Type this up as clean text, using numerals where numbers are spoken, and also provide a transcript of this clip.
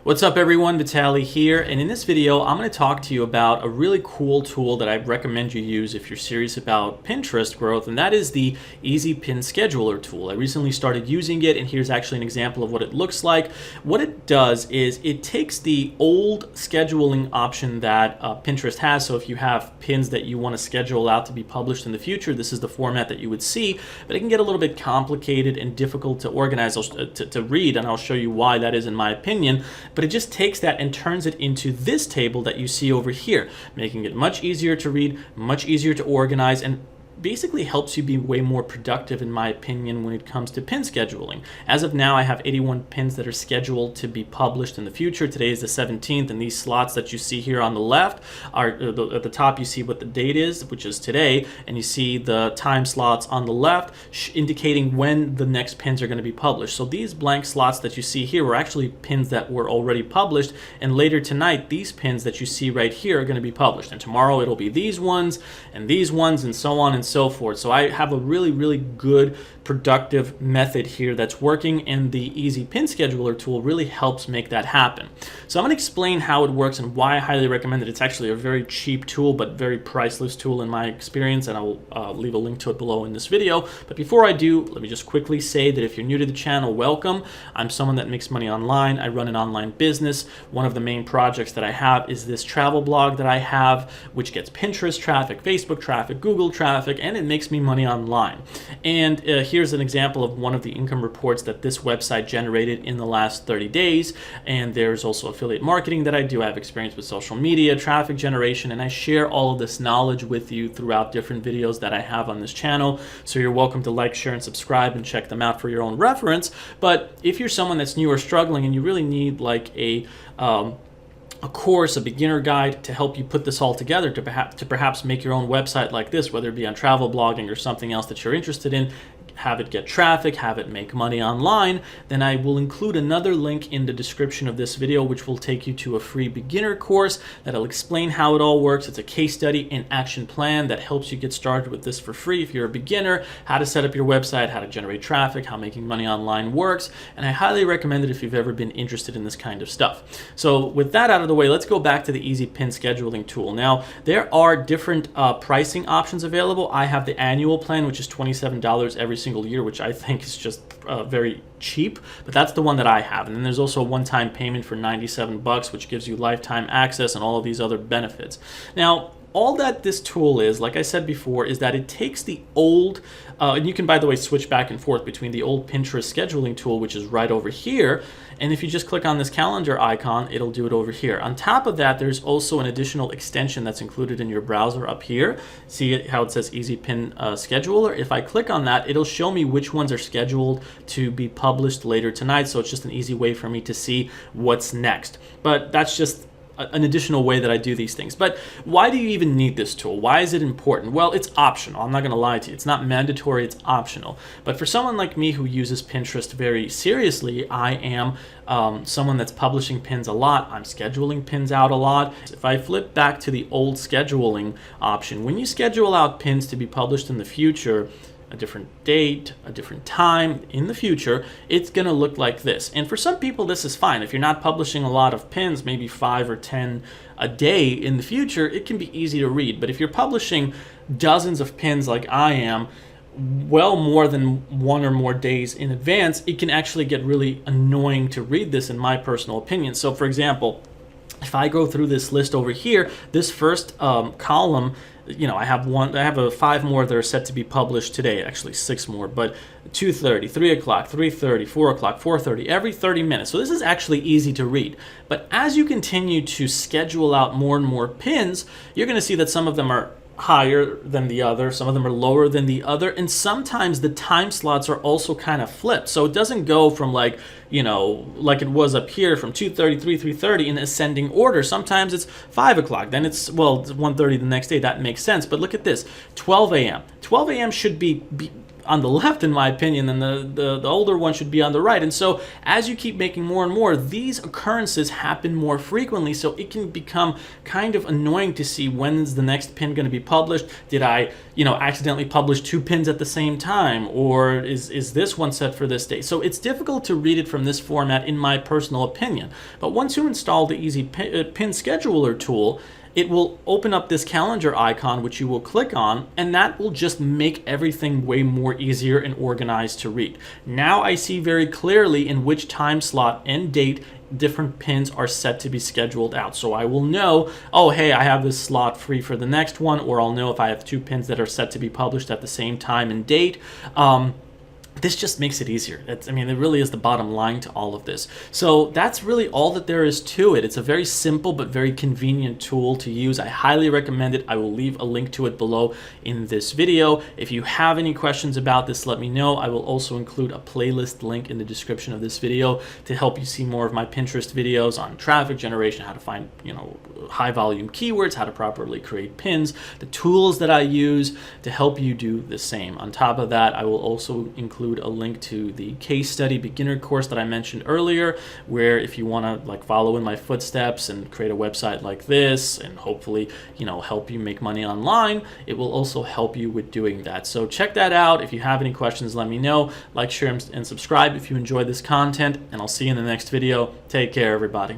What's up everyone, Vitaly here, and in this video I'm going to talk to you about a really cool tool that I recommend you use if you're serious about Pinterest growth, and that is the Easy Pin Scheduler tool. I recently started using it, and here's actually an example of what it looks like. What it does is it takes the old scheduling option that Pinterest has, so if you have pins that you want to schedule out to be published in the future, this is the format that you would see, but it can get a little bit complicated and difficult to organize, to read, and I'll show you why that is in my opinion. But it just takes that and turns it into this table that you see over here, making it much easier to read, much easier to organize, and basically helps you be way more productive in my opinion when it comes to pin scheduling. As of now, I have 81 pins that are scheduled to be published in the future. Today is the 17th, and these slots that you see here on the left are at the top. You see what the date is, which is today, and you see the time slots on the left indicating when the next pins are going to be published. So these blank slots that you see here were actually pins that were already published, and later tonight these pins that you see right here are going to be published, and tomorrow it'll be these ones and so on and so forth. So I have a really good productive method here that's working, and the Easy Pin Scheduler tool really helps make that happen. So I'm going to explain how it works and why I highly recommend it. It's actually a very cheap tool but very priceless tool in my experience, and I will leave a link to it below in this video. But before I do, let me just quickly say that if you're new to the channel, welcome. I'm someone that makes money online. I run an online business. One of the main projects that I have is this travel blog that I have, which gets Pinterest traffic, Facebook traffic, Google traffic, and it makes me money online. And here's an example of one of the income reports that this website generated in the last 30 days. And there's also affiliate marketing that I do. I have experience with social media, traffic generation, and I share all of this knowledge with you throughout different videos that I have on this channel. So you're welcome to like, share, and subscribe and check them out for your own reference. But if you're someone that's new or struggling and you really need like a course, a beginner guide to help you put this all together to perhaps make your own website like this, whether it be on travel blogging or something else that you're interested in, have it get traffic, have it make money online, then I will include another link in the description of this video which will take you to a free beginner course that'll explain how it all works. It's a case study and action plan that helps you get started with this for free if you're a beginner, how to set up your website, how to generate traffic, how making money online works, and I highly recommend it if you've ever been interested in this kind of stuff. So with that out of the way, let's go back to the Easy Pin Scheduling tool. Now, there are different pricing options available. I have the annual plan, which is $27 every single year, which I think is just very cheap, but that's the one that I have. And then there's also a one-time payment for $97, which gives you lifetime access and all of these other benefits. Now, all that this tool is, like I said before, is that it takes the old, and you can, by the way, switch back and forth between the old Pinterest scheduling tool, which is right over here, and if you just click on this calendar icon, it'll do it over here. On top of that, there's also an additional extension that's included in your browser up here. See how it says Easy Pin Scheduler? If I click on that, it'll show me which ones are scheduled to be published later tonight, so it's just an easy way for me to see what's next. But that's just an additional way that I do these things. But why do you even need this tool? Why is it important? Well, it's optional. I'm not going to lie to you. It's not mandatory. It's optional. But for someone like me who uses Pinterest very seriously, I am someone that's publishing pins a lot. I'm scheduling pins out a lot. If I flip back to the old scheduling option, when you schedule out pins to be published in the future, a different date, a different time in the future, it's going to look like this. And for some people, this is fine. If you're not publishing a lot of pins, maybe 5 or 10 a day in the future, it can be easy to read. But if you're publishing dozens of pins like I am, well more than 1 or more days in advance, it can actually get really annoying to read this, in my personal opinion. So for example, if I go through this list over here, this first column, you know, I have 5 more that are set to be published today, actually 6 more, but 2:30, 3 o'clock, 3:30, 4 o'clock, 4:30, every 30 minutes. So this is actually easy to read. But as you continue to schedule out more and more pins, you're going to see that some of them are higher than the other, some of them are lower than the other, and sometimes the time slots are also kind of flipped. So it doesn't go from, like, you know, like it was up here from 2:30, 3:30 in ascending order. Sometimes it's 5 o'clock, then it's 1:30 the next day. That makes sense. But look at this, 12 a.m. 12 a.m. should be on the left, in my opinion, then the older one should be on the right. And so as you keep making more and more, these occurrences happen more frequently, so it can become kind of annoying to see when's the next pin going to be published. Did I, accidentally publish 2 pins at the same time, or is this one set for this date? So it's difficult to read it from this format, in my personal opinion. But once you install the Easy Pin Scheduler tool, it will open up this calendar icon, which you will click on, and that will just make everything way more easier and organized to read. Now I see very clearly in which time slot and date different pins are set to be scheduled out. So I will know, oh, hey, I have this slot free for the next one, or I'll know if I have 2 pins that are set to be published at the same time and date. This just makes it easier. It really is the bottom line to all of this. So that's really all that there is to it. It's a very simple but very convenient tool to use. I highly recommend it. I will leave a link to it below in this video. If you have any questions about this, let me know. I will also include a playlist link in the description of this video to help you see more of my Pinterest videos on traffic generation, how to find, high volume keywords, how to properly create pins, the tools that I use to help you do the same. On top of that, I will also include a link to the case study beginner course that I mentioned earlier, where if you want to follow in my footsteps and create a website like this and hopefully help you make money online, it will also help you with doing that. So check that out. If you have any questions, let me know. Like, share, and subscribe if you enjoy this content, and I'll see you in the next video. Take care, everybody.